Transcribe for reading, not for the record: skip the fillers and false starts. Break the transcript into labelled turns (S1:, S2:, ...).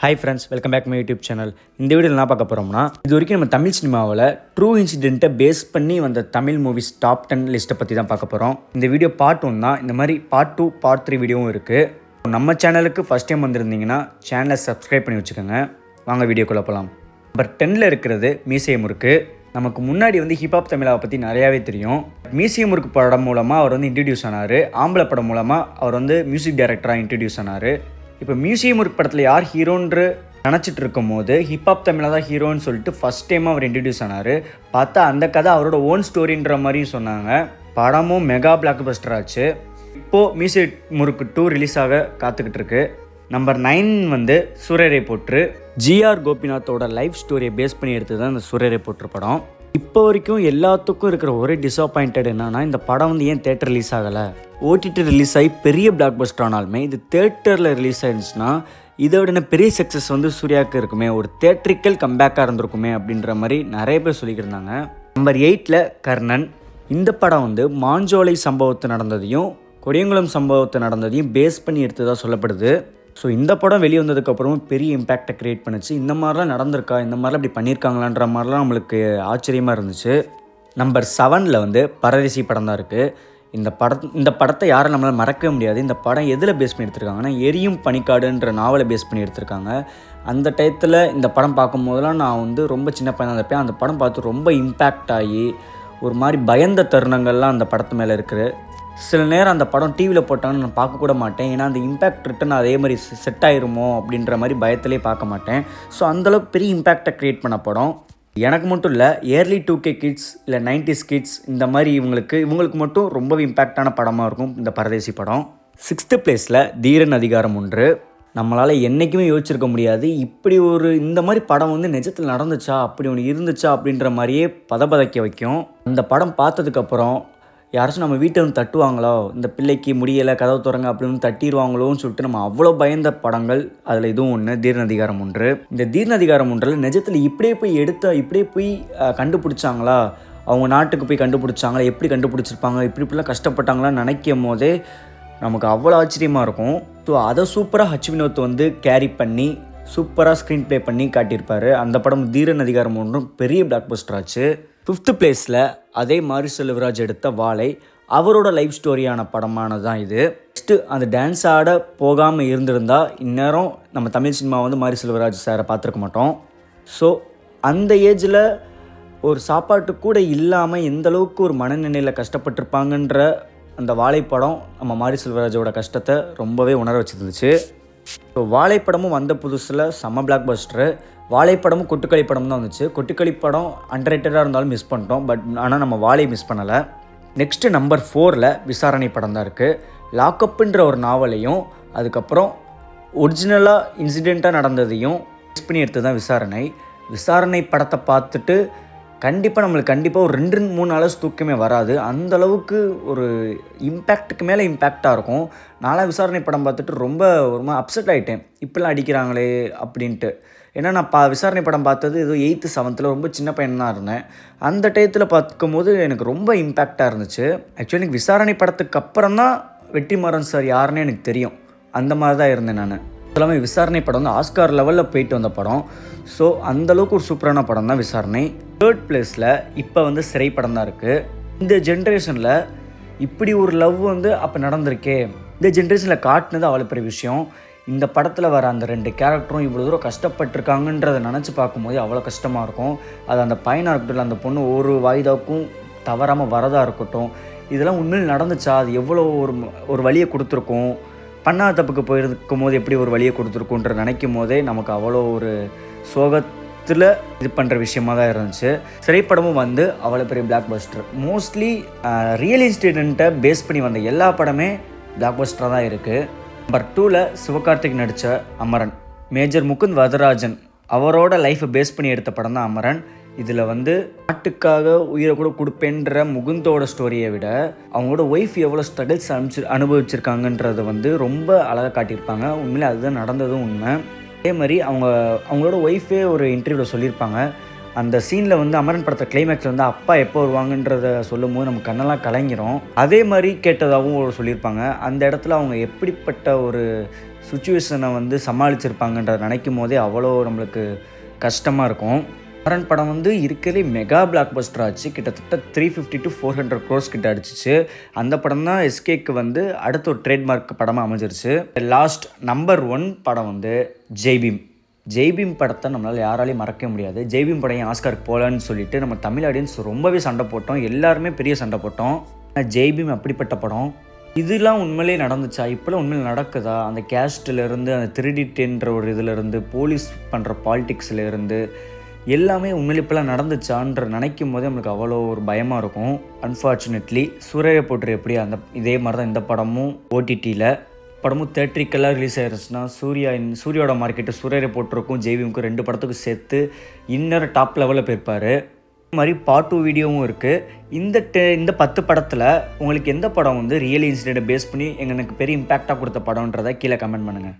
S1: Hi friends, welcome back my YouTube channel. இந்த வீடியோவில் என்ன பார்க்க போகிறோம்னா, இது வரைக்கும் நம்ம தமிழ் சினிமாவில் ட்ரூ இன்சிடென்ட்டை பேஸ் பண்ணி வந்த தமிழ் மூவிஸ் டாப் 10 லிஸ்ட்டை பற்றி தான் பார்க்க போகிறோம். இந்த வீடியோ பார்ட் 1 தான். இந்த மாதிரி பார்ட் 2, பார்ட் 3 வீடியோவும் இருக்குது. நம்ம சேனலுக்கு ஃபஸ்ட் டைம் வந்திருந்தீங்கன்னா சேனலை சப்ஸ்கிரைப் பண்ணி வச்சுக்கோங்க. வாங்க வீடியோக்குள்ளே போகலாம். நம்பர் 10ல் இருக்கிறது மீசையம் முறுக்கு. நமக்கு முன்னாடி ஹிப்ஹாப் தமிழாவை பற்றி நிறையாவே தெரியும். மீசையம் முறுக்கு படம் மூலமாக அவர் இன்ட்ரடியூஸ் ஆனார். ஆம்பளை படம் மூலமாக அவர் மியூசிக் டைரக்டராக இன்ட்ரடியூஸ் ஆனார். இப்போ மியூசியம் முறுக்கு படத்தில் யார் ஹீரோன்று நினச்சிட்டு இருக்கும் போது ஹிப்ஹாப் தமிழா தான் ஹீரோன்னு சொல்லிட்டு ஃபஸ்ட் டைம் அவர் இன்ட்ரடியூஸ் ஆனார். பார்த்தா அந்த கதை அவரோட ஓன் ஸ்டோரின்ற மாதிரியும் சொன்னாங்க. படமும் மெகா பிளாக் பஸ்டர் ஆச்சு. இப்போது மியூசியம் முறுக்கு 2 ரிலீஸ் ஆக காத்துக்கிட்டு இருக்கு. நம்பர் 9 சூரரை போற்று. ஜிஆர் கோபிநாத்தோட லைஃப் ஸ்டோரியை பேஸ் பண்ணி எடுத்து தான் இந்த சூரரை போற்று படம். இப்போ வரைக்கும் எல்லாத்துக்கும் இருக்கிற ஒரே டிஸப்பாயிண்டட் என்னன்னா, இந்த படம் ஏன் தேட்டர் ரிலீஸ் ஆகலை. ஓடிடி ரிலீஸ் ஆகி பெரிய பிளாக் பஸ்டர் ஆனாலுமே இது தேட்டரில் ரிலீஸ் ஆயிருந்துச்சுன்னா இதை விட பெரிய சக்ஸஸ் சூர்யாவுக்கு இருக்குமே, ஒரு தேட்ரிக்கல் கம்பேக்காக இருந்திருக்குமே அப்படின்ற மாதிரி நிறைய பேர் சொல்லிக்கிட்டு இருந்தாங்க. நம்பர் 8ல் கர்ணன். இந்த படம் மாஞ்சோலை சம்பவத்தை நடந்ததையும் கொடியங்குளம் சம்பவத்தை நடந்ததையும் பேஸ் பண்ணி எடுத்ததாக சொல்லப்படுது. ஸோ இந்த படம் வெளியே வந்ததுக்கப்புறமும் பெரிய இம்பேக்டை க்ரியேட் பண்ணிச்சு. இந்த மாதிரிலாம் நடந்திருக்கா, இந்த மாதிரிலாம் இப்படி பண்ணியிருக்காங்களான்ற மாதிரிலாம் நம்மளுக்கு ஆச்சரியமாக இருந்துச்சு. நம்பர் 7ல் பரதேசி படம் தான் இருக்குது. இந்த படத்தை யாரும் நம்மளால் மறக்கவே முடியாது. இந்த படம் எதில் பேஸ் பண்ணி எடுத்திருக்காங்கன்னா, எரியும் பனிக்காடுன்ற நாவலை பேஸ் பண்ணி எடுத்திருக்காங்க. அந்த டயத்தில் இந்த படம் பார்க்கும்போதெல்லாம் நான் ரொம்ப சின்ன பையனாக இருப்பேன். அந்த படம் பார்த்து ரொம்ப இம்பேக்ட் ஆகி ஒரு மாதிரி பயந்த தருணங்கள்லாம் அந்த படத்து மேலே இருக்குது. சில நேரம் அந்த படம் டிவியில் போட்டாங்கன்னு நான் பார்க்கக்கூட மாட்டேன். ஏன்னா அந்த இம்பேக்ட் ரிட்டன் அதே மாதிரி செட் ஆயிருமோ அப்படின்ற மாதிரி பயத்திலே பார்க்க மாட்டேன். ஸோ அந்தளவுக்கு பெரிய இம்பேக்டை க்ரியேட் பண்ண படம். எனக்கு மட்டும் இல்லை, ஏர்லி 2K கிட்ஸ் இல்லை 90s கிட்ஸ் இந்த மாதிரி இவங்களுக்கு மட்டும் ரொம்பவே இம்பேக்டான படமாக இருக்கும் இந்த பரதேசி படம். 6th பிளேஸில் தீரன் அதிகாரம் 1. நம்மளால் என்றைக்குமே யோசிச்சிருக்க முடியாது, இப்படி ஒரு இந்த மாதிரி படம் நிஜத்தில் நடந்துச்சா, அப்படி ஒன்று இருந்துச்சா அப்படின்ற மாதிரியே பதப்பதைக்க வைக்கும். அந்த படம் பார்த்ததுக்கப்புறம் யாராச்சும் நம்ம வீட்டை தட்டுவாங்களோ, இந்த பிள்ளைக்கு முடியலை கதவு திறங்க அப்படின்னு தட்டிடுவாங்களோன்னு சொல்லிட்டு நம்ம அவ்வளோ பயந்த படங்கள் அதில் இதுவும் ஒன்று, தீரன் அதிகாரம் 1. இந்த தீரன் அதிகாரம் 1 நிஜத்தில் இப்படியே போய் கண்டுபிடிச்சாங்களா, அவங்க நாட்டுக்கு போய் கண்டுபிடிச்சாங்களா, எப்படி கண்டுபிடிச்சிருப்பாங்க, இப்படிலாம் கஷ்டப்பட்டாங்களான்னு நினைக்கும் போதே நமக்கு அவ்வளோ ஆச்சரியமாக இருக்கும். ஸோ அதை சூப்பராக ஹச் வினோத் கேரி பண்ணி சூப்பராக ஸ்க்ரீன் ப்ளே பண்ணி காட்டியிருப்பார். அந்த படம் தீரன் அதிகாரம் 1 பெரிய பிளாக் பஸ்டர் ஆச்சு. 5th பிளேஸில் அதே மாரி செல்வராஜ் எடுத்த வாழை, அவரோட லைஃப் ஸ்டோரியான படமானது தான் இது. நெக்ஸ்ட்டு அந்த டான்ஸ் ஆட போகாமல் இருந்திருந்தால் இந்நேரம் நம்ம தமிழ் சினிமா மாரி செல்வராஜ் சாரை பார்த்துருக்க மாட்டோம். ஸோ அந்த ஏஜில் ஒரு சாப்பாட்டு கூட இல்லாமல் எந்தளவுக்கு ஒரு மனநிலையில் கஷ்டப்பட்டிருப்பாங்கன்ற அந்த வாழைப்படம் நம்ம மாரி செல்வராஜோட கஷ்டத்தை ரொம்பவே உணர வச்சுருந்துச்சு. ஸோ வாழைப்படமும் வந்த புதுசில் செம்ம பிளாக் பஸ்டரு. வாழைப்படமும் கொட்டுக்களி படம் தான் வந்துச்சு. கொட்டுக்களி படம் அண்டர்ரேட்டடாக இருந்தாலும் மிஸ் பண்ணிட்டோம். ஆனால் நம்ம வாழை மிஸ் பண்ணலை. நெக்ஸ்ட்டு நம்பர் 4ல் விசாரணை படம் தான் இருக்குது. லாக்கப்புன்ற ஒரு நாவலையும் அதுக்கப்புறம் ஒரிஜினலாக இன்சிடெண்ட்டாக நடந்ததையும் மிஸ் பண்ணி எடுத்து தான் விசாரணை படத்தை பார்த்துட்டு நம்மளுக்கு ஒரு 2-3 நாள் தூக்கமே வராது. அந்தளவுக்கு ஒரு இம்பேக்ட்டுக்கு மேலே இம்பேக்டாக இருக்கும். நான்லாம் விசாரணை படம் பார்த்துட்டு ரொம்ப ஒரு மாதிரி அப்செட் ஆகிட்டேன், இப்படிலாம் அடிக்கிறாங்களே அப்படின்ட்டு. ஏன்னா நான் விசாரணை படம் பார்த்தது ஏதோ 8th 7th ரொம்ப சின்ன பையனாக இருந்தேன். அந்த டயத்தில் பார்க்கும்போது எனக்கு ரொம்ப இம்பேக்டாக இருந்துச்சு. ஆக்சுவலி எனக்கு விசாரணை படத்துக்கு அப்புறம் தான் வெற்றிமாறன் சார் யாருன்னு எனக்கு தெரியும். அந்த மாதிரி தான் இருந்தேன் நான். எல்லாமே விசாரணை படம் ஆஸ்கார் லெவலில் போயிட்டு வந்த படம். ஸோ அந்தளவுக்கு ஒரு சூப்பரான படம் தான் விசாரணை. 3rd பிளேஸில் இப்போ சிறை படம் தான் இருக்குது. இந்த ஜென்ரேஷனில் இப்படி ஒரு லவ் அப்போ நடந்திருக்கே, இந்த ஜென்ரேஷனில் காட்டினது அவ்வளோ பெரிய விஷயம். இந்த படத்தில் வர அந்த 2 கேரக்டரும் இவ்வளோ தூரம் கஷ்டப்பட்டிருக்காங்கன்றதை நினச்சி பார்க்கும்போது அவ்வளோ கஷ்டமாக இருக்கும். அது அந்த பையனாக இருக்கட்டும், இல்லை அந்த பொண்ணு ஒரு வாய்தாக்கும் தவறாமல் வரதாக இருக்கட்டும், இதெல்லாம் உண்மையில் நடந்துச்சா, அது எவ்வளோ ஒரு வழியை கொடுத்துருக்கும், பண்ணாத தப்புக்கு போயிருக்கும் போது எப்படி ஒரு வழியை கொடுத்துருக்குன்ற நினைக்கும் போதே நமக்கு அவ்வளோ ஒரு சோகத்தில் இது பண்ணுற விஷயமாக தான் இருந்துச்சு. திரைப்படமும் அவ்வளோ பெரிய பிளாக் பஸ்டர். மோஸ்ட்லி ரியல் இன்சிடெண்ட்டை பேஸ் பண்ணி வந்த எல்லா படமே பிளாக் பஸ்டராக தான் இருக்குது. நம்பர் 2ல் சிவகார்த்திக் நடித்த அமரன். மேஜர் முகுந்த் வரதராஜன் அவரோட லைஃப்பை பேஸ் பண்ணி எடுத்த படம் தான் அமரன். இதில் நாட்டுக்காக உயிரை கூட கொடுப்பேன்ற முகுந்தோட ஸ்டோரியை விட அவங்களோட ஒய்ஃப் எவ்வளோ ஸ்ட்ரகிள்ஸ் அனுபவிச்சிருக்காங்கன்றதை ரொம்ப அழகாக காட்டியிருப்பாங்க. உண்மையிலே அதுதான் நடந்ததும் உண்மை. அதே மாதிரி அவங்களோட ஒய்ஃபே ஒரு இன்டர்வியூவில் சொல்லியிருப்பாங்க, அந்த சீனில் அமரன் படத்தை கிளைமேக்ஸில் அப்பா எப்போ வருவாங்கன்றத சொல்லும் போது நம்ம கண்ணெல்லாம் கலங்கிரும். அதே மாதிரி கேட்டதாகவும் சொல்லியிருப்பாங்க. அந்த இடத்துல அவங்க எப்படிப்பட்ட ஒரு சுச்சுவேஷனை வந்து சமாளிச்சிருப்பாங்கன்றத நினைக்கும் போதே அவ்வளோ நம்மளுக்கு கஷ்டமாக இருக்கும். மாறன் படம் வந்து இருக்கிறதே மெகா பிளாக் பஸ்டர் ஆச்சு. கிட்டத்தட்ட 350 to 400 crores கிட்ட அடிச்சிச்சு. அந்த படம் தான் எஸ்கேக்கு வந்து அடுத்த ஒரு ட்ரேட்மார்க் படமாக அமைஞ்சிருச்சு. லாஸ்ட் நம்பர் 1 படம் வந்து ஜெய்பீம். ஜெய்பீம் படத்தை நம்மளால் யாராலையும் மறக்க முடியாது. ஜெய்பீம் படம் ஏன் ஆஸ்காருக்கு போகலான்னு சொல்லிட்டு நம்ம தமிழ் ஆடியன்ஸ் ரொம்பவே சண்டை போட்டோம். எல்லாருமே பெரிய சண்டை போட்டோம். ஜெய்பீம் அப்படிப்பட்ட படம். இதெல்லாம் உண்மையிலே நடந்துச்சா? இப்போலாம் உண்மையில் நடக்குதா? அந்த கேஸ்ட்டிலேருந்து அந்த 3D10ன்ற ஒரு இதிலேருந்து போலீஸ் பண்ணுற பாலிடிக்ஸ்லேருந்து எல்லாமே உண்மையிலே இப்போலாம் நடந்துச்சான்ற நினைக்கும் போதே நம்மளுக்கு அவ்வளோ ஒரு பயமாக இருக்கும். அன்ஃபார்ச்சுனேட்லி சூரிய போட்டு எப்படி இதே மாதிரி தான் இந்த படமும் ஓடிடியில் படமும் தேட்ரிக்கெல்லாம் ரிலீஸ் ஆயிருச்சுன்னா சூர்யாவோட மார்க்கெட்டு சூரிய போட்டிருக்கும் ஜெய்பீமுக்கும் 2 படத்துக்கும் சேர்த்து இன்னொரு டாப் லெவலில் போயிருப்பார். இது மாதிரி பார்ட் 2 வீடியோவும் இருக்குது. இந்த 10 படத்தில் உங்களுக்கு எந்த படம் வந்து ரியல் இன்சிடென்ட்டை பேஸ் பண்ணி எனக்கு பெரிய இம்பேக்டாக கொடுத்த படம்ன்றதை கீழே கமெண்ட் பண்ணுங்கள்.